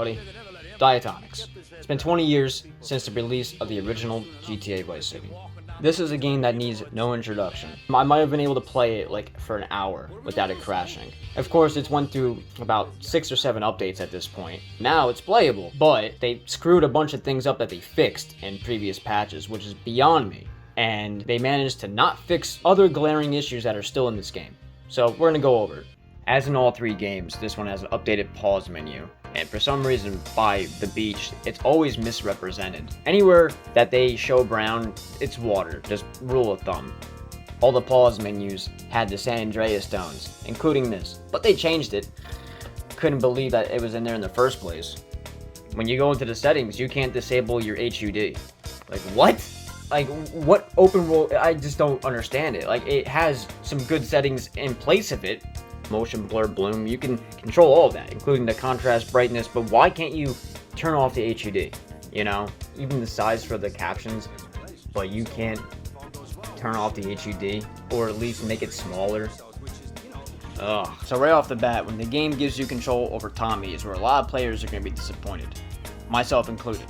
everybody. Diatonics. It's been 20 years since the release of the original GTA Vice City. This is a game that needs no introduction. I might have been able to play it like for an hour without it crashing. Of course, it's went through about 6 or 7 updates at this point. Now it's playable, but they screwed a bunch of things up that they fixed in previous patches, which is beyond me. And they managed to not fix other glaring issues that are still in this game. So we're gonna go over it. As in all 3 games, this one has an updated pause menu. And for some reason, by the beach, it's always misrepresented. Anywhere that they show brown, it's water, just rule of thumb. All the pause menus had the San Andreas stones, including this, but they changed it. Couldn't believe that it was in there in the first place. When you go into the settings, you can't disable your HUD. Like, what? Like, what open world? I just don't understand it. Like, it has some good settings in place of it. Motion blur, bloom, you can control all of that, including the contrast, brightness, but why can't you turn off the HUD? You know, even the size for the captions, but you can't turn off the HUD, or at least make it smaller. Ugh. So right off the bat, when the game gives you control over Tommy is where a lot of players are going to be disappointed, myself included.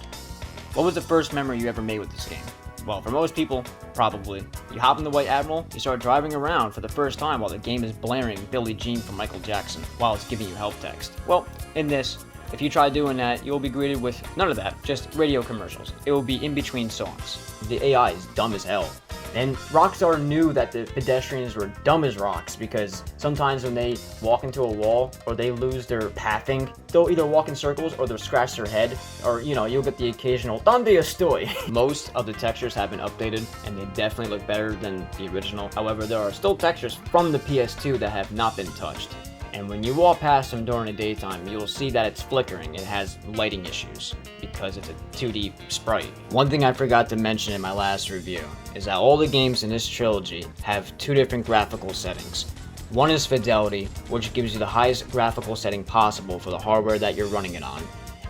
What was the first memory you ever made with this game? Well, for most people, probably. You hop in the White Admiral, you start driving around for the first time while the game is blaring Billie Jean from Michael Jackson while it's giving you help text. Well, in this, if you try doing that, you'll be greeted with none of that, just radio commercials. It will be in between songs. The AI is dumb as hell. And Rockstar knew that the pedestrians were dumb as rocks because sometimes when they walk into a wall or they lose their pathing, they'll either walk in circles or they'll scratch their head, or you know, you'll get the occasional "Donde estoy?" Most of the textures have been updated and they definitely look better than the original. However, there are still textures from the PS2 that have not been touched. And when you walk past them during the daytime, you'll see that it's flickering. It has lighting issues because it's a 2D sprite. One thing I forgot to mention in my last review is that all the games in this trilogy have 2 different graphical settings. One is fidelity, which gives you the highest graphical setting possible for the hardware that you're running it on.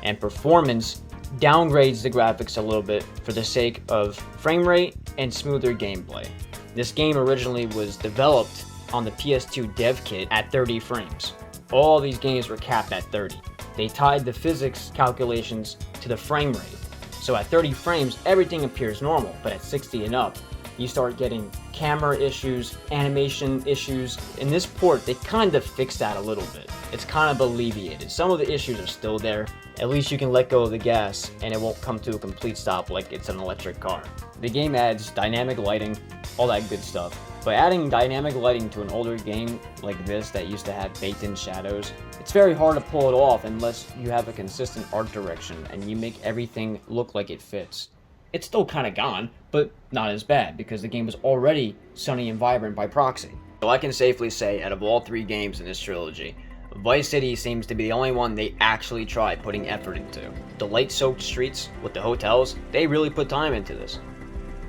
And performance downgrades the graphics a little bit for the sake of frame rate and smoother gameplay. This game originally was developed on the PS2 dev kit at 30 frames. All these games were capped at 30. They tied the physics calculations to the frame rate. So at 30 frames, everything appears normal, but at 60 and up, you start getting camera issues, animation issues. In this port, they kind of fixed that a little bit. It's kind of alleviated. Some of the issues are still there. At least you can let go of the gas and it won't come to a complete stop like it's an electric car. The game adds dynamic lighting, all that good stuff. But adding dynamic lighting to an older game like this that used to have baked-in shadows, it's very hard to pull it off unless you have a consistent art direction and you make everything look like it fits. It's still kind of gone, but not as bad because the game was already sunny and vibrant by proxy. So I can safely say, out of all 3 games in this trilogy, Vice City seems to be the only one they actually tried putting effort into. The light-soaked streets with the hotels, they really put time into this.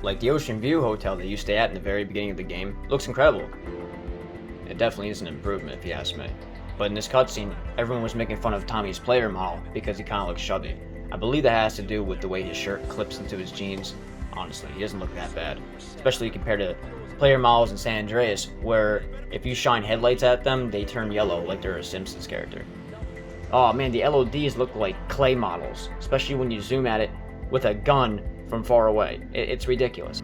Like the Ocean View Hotel that you stay at in the very beginning of the game looks incredible. It definitely is an improvement if you ask me. But in this cutscene, everyone was making fun of Tommy's player model because he kind of looks chubby. I believe that has to do with the way his shirt clips into his jeans. Honestly, he doesn't look that bad. Especially compared to player models in San Andreas, where if you shine headlights at them, they turn yellow like they're a Simpsons character. Oh man, the LODs look like clay models, especially when you zoom at it with a gun from far away. It's ridiculous.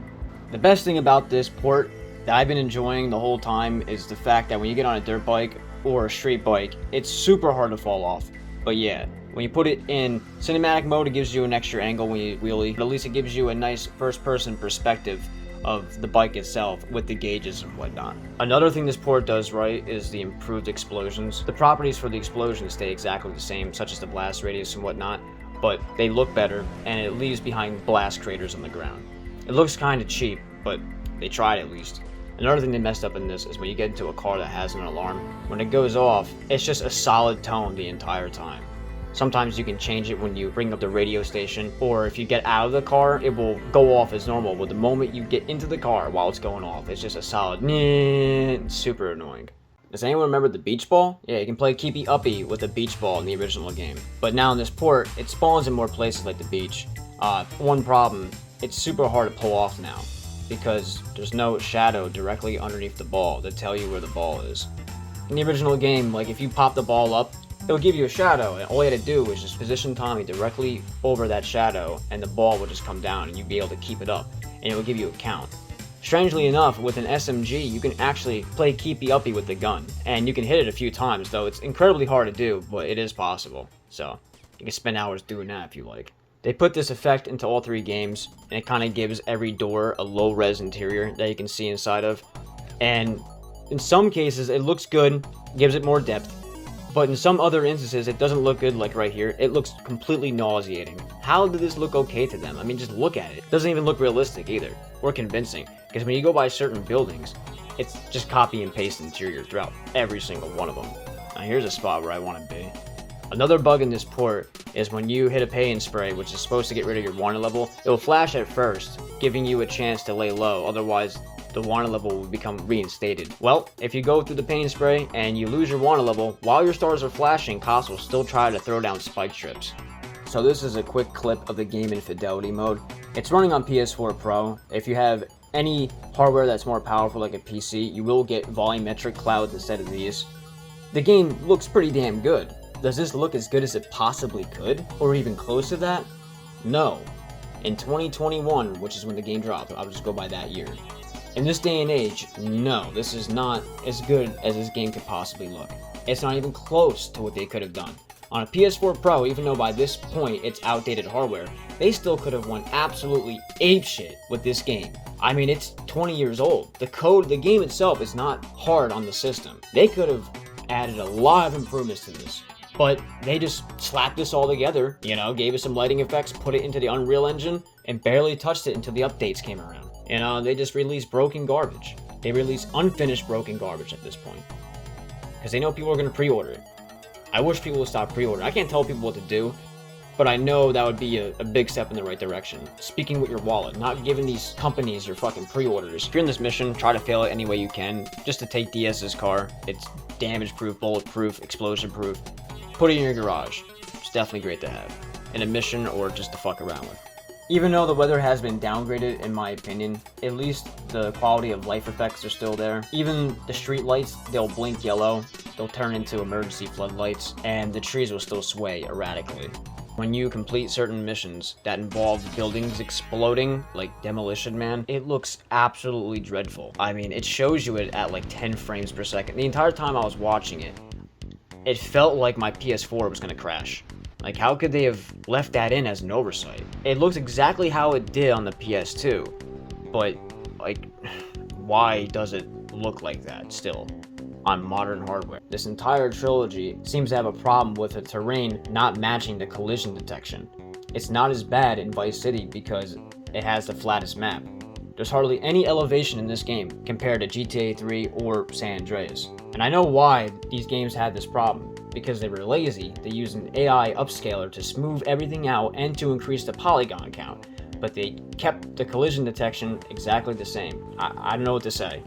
The best thing about this port that I've been enjoying the whole time is the fact that when you get on a dirt bike or a street bike, it's super hard to fall off. But yeah, when you put it in cinematic mode, it gives you an extra angle when you wheelie, but at least it gives you a nice first-person perspective of the bike itself with the gauges and whatnot. Another thing this port does right is the improved explosions. The properties for the explosions stay exactly the same, such as the blast radius and whatnot, but they look better, and it leaves behind blast craters on the ground. It looks kind of cheap, but they tried at least. Another thing they messed up in this is when you get into a car that has an alarm, when it goes off, it's just a solid tone the entire time. Sometimes you can change it when you bring up the radio station, or if you get out of the car, it will go off as normal, but the moment you get into the car while it's going off, it's just a solid super annoying. Does anyone remember the beach ball? Yeah, you can play keepy uppy with a beach ball in the original game. But now in this port, it spawns in more places like the beach. One problem, it's super hard to pull off now, because there's no shadow directly underneath the ball to tell you where the ball is. In the original game, like if you pop the ball up, it'll give you a shadow, and all you had to do was just position Tommy directly over that shadow, and the ball would just come down, and you'd be able to keep it up, and it will give you a count. Strangely enough, with an SMG, you can actually play keepy-uppy with the gun, and you can hit it a few times, though it's incredibly hard to do, but it is possible. So, you can spend hours doing that if you like. They put this effect into all 3 games, and it kind of gives every door a low-res interior that you can see inside of. And in some cases, it looks good, gives it more depth, but in some other instances, it doesn't look good, like right here. It looks completely nauseating. How did this look okay to them? I mean, just look at it. It doesn't even look realistic either, or convincing, because when you go by certain buildings, it's just copy and paste interior throughout every single one of them. Now here's a spot where I want to be. Another bug in this port is when you hit a pay and spray, which is supposed to get rid of your wanted level, it will flash at first, giving you a chance to lay low, otherwise the wanted level will become reinstated. Well, if you go through the pay and spray and you lose your wanted level, while your stars are flashing, cops will still try to throw down spike strips. So this is a quick clip of the game in fidelity mode. It's running on PS4 Pro. If you have any hardware that's more powerful like a PC, you will get volumetric clouds instead of these. The game looks pretty damn good. Does this look as good as it possibly could? Or even close to that? No. In 2021, which is when the game dropped, I'll just go by that year. In this day and age, no, this is not as good as this game could possibly look. It's not even close to what they could have done. On a PS4 Pro, even though by this point it's outdated hardware, they still could have went absolutely apeshit with this game. I mean, it's 20 years old. The game itself is not hard on the system. They could have added a lot of improvements to this. But they just slapped this all together, you know, gave it some lighting effects, put it into the Unreal Engine, and barely touched it until the updates came around. You know, they just released broken garbage. They release unfinished broken garbage at this point. Because they know people are going to pre-order it. I wish people would stop pre-ordering. I can't tell people what to do, but I know that would be a big step in the right direction. Speaking with your wallet, not giving these companies your fucking pre-orders. If you're in this mission, try to fail it any way you can, just to take DS's car. It's damage-proof, bulletproof, explosion-proof. Put it in your garage. It's definitely great to have. In a mission or just to fuck around with. Even though the weather has been downgraded, in my opinion, at least the quality of life effects are still there. Even the street lights, they'll blink yellow, they'll turn into emergency floodlights, and the trees will still sway erratically. When you complete certain missions that involve buildings exploding, like Demolition Man, it looks absolutely dreadful. I mean, it shows you it at like 10 frames per second. The entire time I was watching it, it felt like my PS4 was gonna crash. Like, how could they have left that in as an oversight? It looks exactly how it did on the PS2, but, like, why does it look like that still on modern hardware? This entire trilogy seems to have a problem with the terrain not matching the collision detection. It's not as bad in Vice City because it has the flattest map. There's hardly any elevation in this game compared to GTA 3 or San Andreas. And I know why these games had this problem. Because they were lazy, they used an AI upscaler to smooth everything out and to increase the polygon count. But they kept the collision detection exactly the same. I don't know what to say.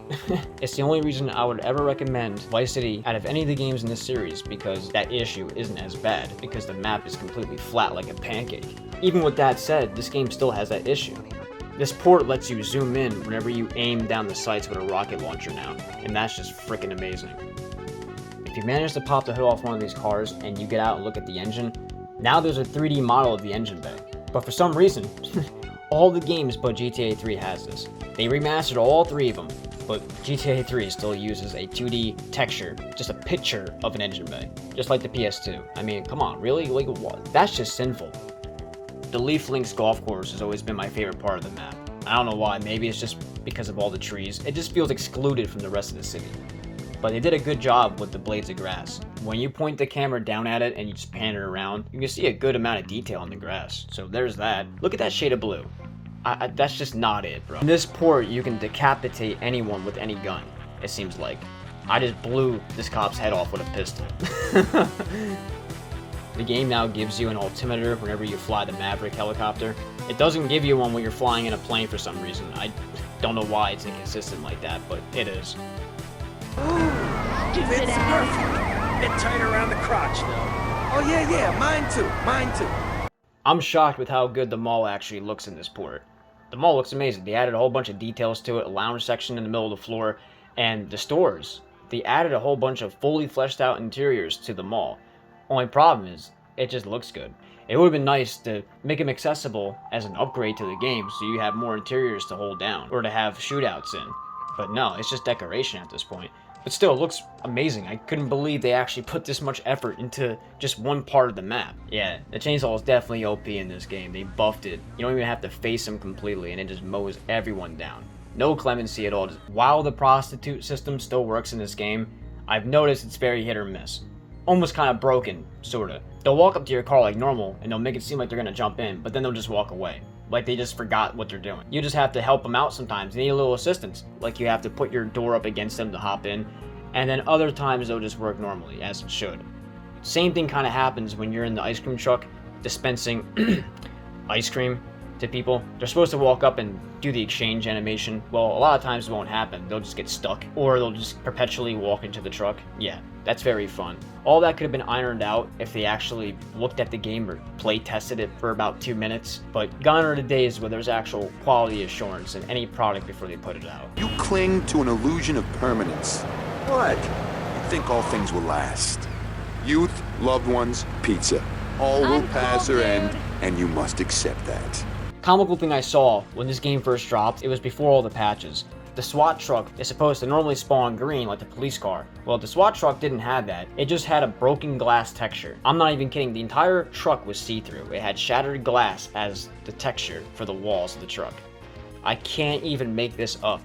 It's the only reason I would ever recommend Vice City out of any of the games in this series, because that issue isn't as bad, because the map is completely flat like a pancake. Even with that said, this game still has that issue. This port lets you zoom in whenever you aim down the sights with a rocket launcher now, and that's just freaking amazing. If you manage to pop the hood off one of these cars and you get out and look at the engine, now there's a 3D model of the engine bay. But for some reason, all the games but GTA 3 has this. They remastered all 3 of them, but GTA 3 still uses a 2D texture, just a picture of an engine bay, just like the PS2. I mean, come on, really? Like, what? That's just sinful. The Leaf Links golf course has always been my favorite part of the map. I don't know why, maybe it's just because of all the trees. It just feels excluded from the rest of the city. But they did a good job with the blades of grass. When you point the camera down at it and you just pan it around, you can see a good amount of detail in the grass. So there's that. Look at that shade of blue. That's just not it, bro. In this port, you can decapitate anyone with any gun, it seems like. I just blew this cop's head off with a pistol. The game now gives you an altimeter whenever you fly the Maverick helicopter. It doesn't give you one when you're flying in a plane for some reason. I don't know why it's inconsistent like that, but it is. Fits perfect. Bit tight around the crotch, though. Oh, yeah, mine too. I'm shocked with how good the mall actually looks in this port. The mall looks amazing. They added a whole bunch of details to it, a lounge section in the middle of the floor, and the stores. They added a whole bunch of fully fleshed out interiors to the mall. Only problem is, it just looks good. It would have been nice to make them accessible as an upgrade to the game so you have more interiors to hold down or to have shootouts in. But no, it's just decoration at this point. But still, it looks amazing. I couldn't believe they actually put this much effort into just one part of the map. Yeah, the chainsaw is definitely OP in this game. They buffed it. You don't even have to face them completely and it just mows everyone down. No clemency at all. While the prostitute system still works in this game, I've noticed it's very hit or miss. Almost kind of broken, sorta. They'll walk up to your car like normal and they'll make it seem like they're gonna jump in, but then they'll just walk away. Like they just forgot what they're doing. You just have to help them out sometimes. They need a little assistance. Like you have to put your door up against them to hop in. And then other times they'll just work normally, as it should. Same thing kind of happens when you're in the ice cream truck dispensing ice cream to people. They're supposed to walk up and do the exchange animation. Well, a lot of times it won't happen. They'll just get stuck. Or they'll just perpetually walk into the truck. Yeah, that's very fun. All that could have been ironed out if they actually looked at the game or play tested it for about 2 minutes. But gone are the days where there's actual quality assurance in any product before they put it out. You cling to an illusion of permanence. What? You think all things will last. Youth, loved ones, pizza. All will pass or end, and you must accept that. Comical thing I saw when this game first dropped, it was before all the patches. The SWAT truck is supposed to normally spawn green like the police car. Well, the SWAT truck didn't have that. It just had a broken glass texture. I'm not even kidding. The entire truck was see-through. It had shattered glass as the texture for the walls of the truck. I can't even make this up.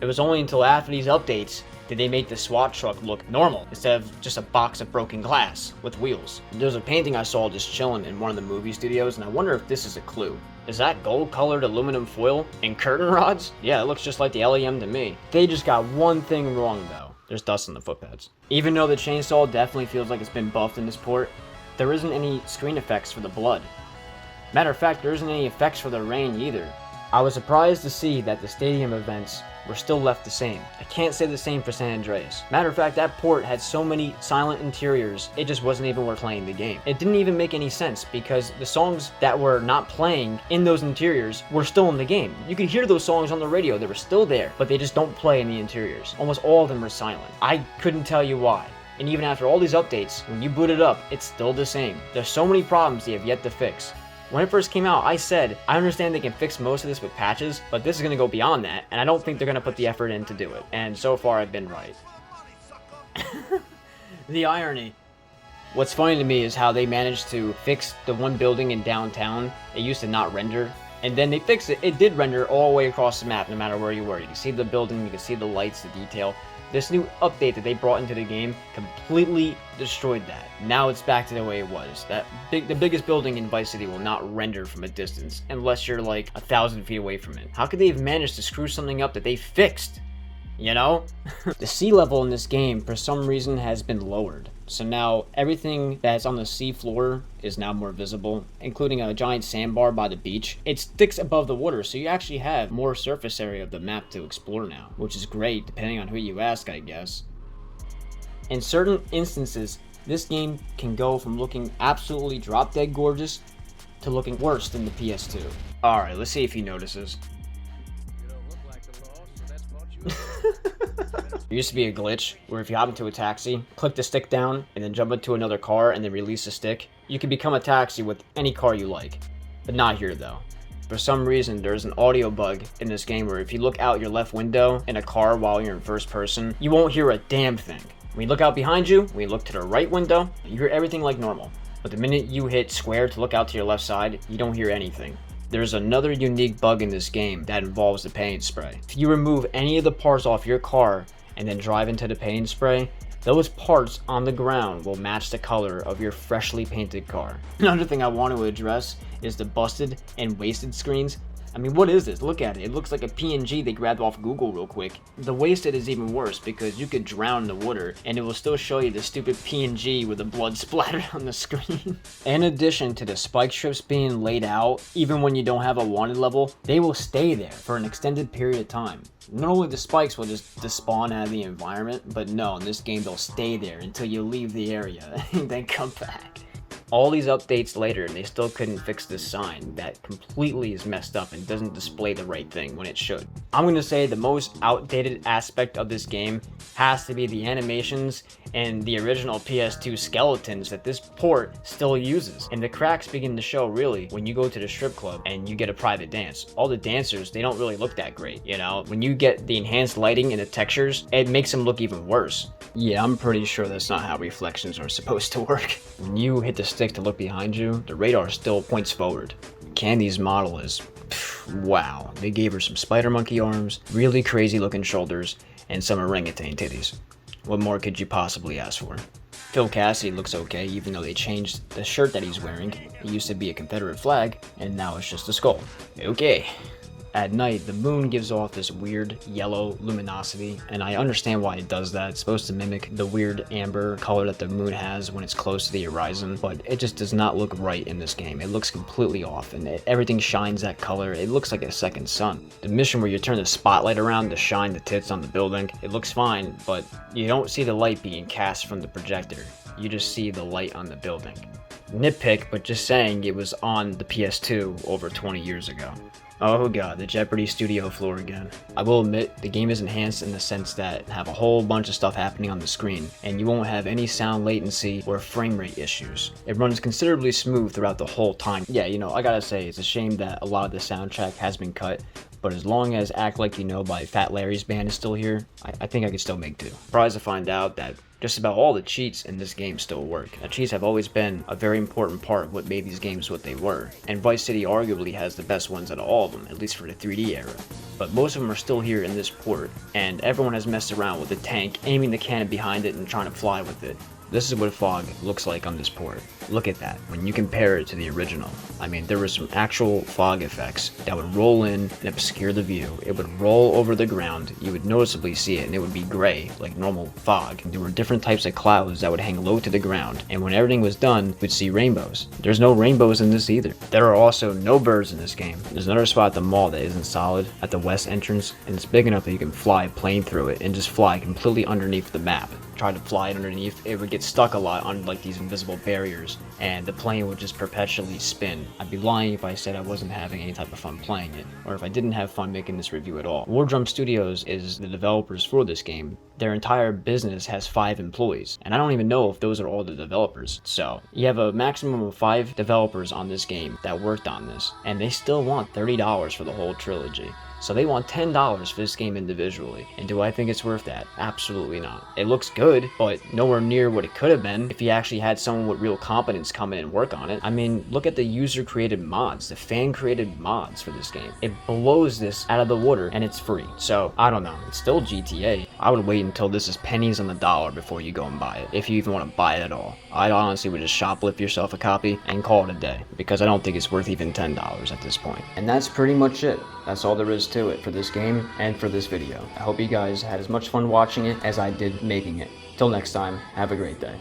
It was only until after these updates did they make the SWAT truck look normal instead of just a box of broken glass with wheels. There's a painting I saw just chilling in one of the movie studios, and I wonder if this is a clue. Is that gold-colored aluminum foil and curtain rods? Yeah, it looks just like the LEM to me. They just got one thing wrong though. There's dust on the footpads. Even though the chainsaw definitely feels like it's been buffed in this port, there isn't any screen effects for the blood. Matter of fact, there isn't any effects for the rain either. I was surprised to see that the stadium events were still left the same. I can't say the same for San Andreas. Matter of fact, that port had so many silent interiors, it just wasn't even worth playing the game. It didn't even make any sense because the songs that were not playing in those interiors were still in the game. You could hear those songs on the radio, they were still there, but they just don't play in the interiors. Almost all of them are silent. I couldn't tell you why. And even after all these updates, when you boot it up, it's still the same. There's so many problems they have yet to fix. When it first came out, I said, I understand they can fix most of this with patches, but this is going to go beyond that, and I don't think they're going to put the effort in to do it. And so far, I've been right. The irony. What's funny to me is how they managed to fix the one building in downtown. It used to not render, and then they fixed it. It did render all the way across the map, no matter where you were. You can see the building, you can see the lights, the detail. This new update that they brought into the game completely destroyed that. Now it's back to the way it was. The biggest building in Vice City will not render from a distance unless you're like 1,000 feet away from it. How could they have managed to screw something up that they fixed? You know? The sea level in this game for some reason has been lowered. So now everything that's on the sea floor is now more visible, including a giant sandbar by the beach. It sticks above the water, so you actually have more surface area of the map to explore now, which is great depending on who you ask, I guess. In certain instances, this game can go from looking absolutely drop dead gorgeous to looking worse than the PS2. Alright, let's see if he notices. There used to be a glitch where if you hop into a taxi, click the stick down, and then jump into another car and then release the stick, you can become a taxi with any car you like. But not here though. For some reason, there's an audio bug in this game where if you look out your left window in a car while you're in first person, you won't hear a damn thing. When you look out behind you, when you look to the right window, you hear everything like normal. But the minute you hit square to look out to your left side, you don't hear anything. There's another unique bug in this game that involves the paint spray. If you remove any of the parts off your car and then drive into the paint spray, those parts on the ground will match the color of your freshly painted car. Another thing I want to address is the busted and wasted screens. I mean, what is this? Look at it. It looks like a PNG they grabbed off Google real quick. The wasted is even worse because you could drown in the water and it will still show you the stupid PNG with the blood splattered on the screen. In addition to the spike strips being laid out, even when you don't have a wanted level, they will stay there for an extended period of time. Normally the spikes will just despawn out of the environment, but no, in this game they'll stay there until you leave the area and then come back. All these updates later, and they still couldn't fix this sign that completely is messed up and doesn't display the right thing when it should. I'm gonna say the most outdated aspect of this game has to be the animations and the original PS2 skeletons that this port still uses. And the cracks begin to show really when you go to the strip club and you get a private dance. All the dancers, they don't really look that great, you know? When you get the enhanced lighting and the textures, it makes them look even worse. Yeah, I'm pretty sure that's not how reflections are supposed to work. When you hit the stick to look behind you, the radar still points forward. Candy's model is, wow. They gave her some spider monkey arms, really crazy looking shoulders, and some orangutan titties. What more could you possibly ask for? Phil Cassidy looks okay, even though they changed the shirt that he's wearing. It used to be a Confederate flag, and now it's just a skull. Okay. At night, the moon gives off this weird yellow luminosity, and I understand why it does that. It's supposed to mimic the weird amber color that the moon has when it's close to the horizon, but it just does not look right in this game. It looks completely off, and everything shines that color. It looks like a second sun. The mission where you turn the spotlight around to shine the tits on the building, it looks fine, but you don't see the light being cast from the projector. You just see the light on the building. Nitpick, but just saying it was on the PS2 over 20 years ago. Oh god, the Jeopardy studio floor again. I will admit, the game is enhanced in the sense that have a whole bunch of stuff happening on the screen, and you won't have any sound latency or frame rate issues. It runs considerably smooth throughout the whole time. Yeah, you know, I gotta say, it's a shame that a lot of the soundtrack has been cut, but as long as Act Like You Know by Fat Larry's band is still here, I think I can still make do. Surprised to find out that just about all the cheats in this game still work. Now, cheats have always been a very important part of what made these games what they were, and Vice City arguably has the best ones out of all of them, at least for the 3D era. But most of them are still here in this port, and everyone has messed around with the tank, aiming the cannon behind it and trying to fly with it. This is what fog looks like on this port. Look at that, when you compare it to the original. I mean, there were some actual fog effects that would roll in and obscure the view. It would roll over the ground, you would noticeably see it, and it would be gray, like normal fog. There were different types of clouds that would hang low to the ground, and when everything was done, you would see rainbows. There's no rainbows in this either. There are also no birds in this game. There's another spot at the mall that isn't solid, at the west entrance, and it's big enough that you can fly a plane through it and just fly completely underneath the map. Try to fly it underneath, it would get stuck a lot on like these invisible barriers, and the plane would just perpetually spin. I'd be lying if I said I wasn't having any type of fun playing it, or if I didn't have fun making this review at all. War Drum Studios is the developers for this game. Their entire business has 5 employees, and I don't even know if those are all the developers. So, you have a maximum of 5 developers on this game that worked on this, and they still want $30 for the whole trilogy. So they want $10 for this game individually. And do I think it's worth that? Absolutely not. It looks good, but nowhere near what it could have been if you actually had someone with real competence come in and work on it. I mean, look at the user-created mods, the fan-created mods for this game. It blows this out of the water, and it's free. So, I don't know. It's still GTA. I would wait until this is pennies on the dollar before you go and buy it, if you even want to buy it at all. I honestly would just shoplift yourself a copy and call it a day, because I don't think it's worth even $10 at this point. And that's pretty much it. That's all there is to it for this game and for this video. I hope you guys had as much fun watching it as I did making it. Till next time, have a great day.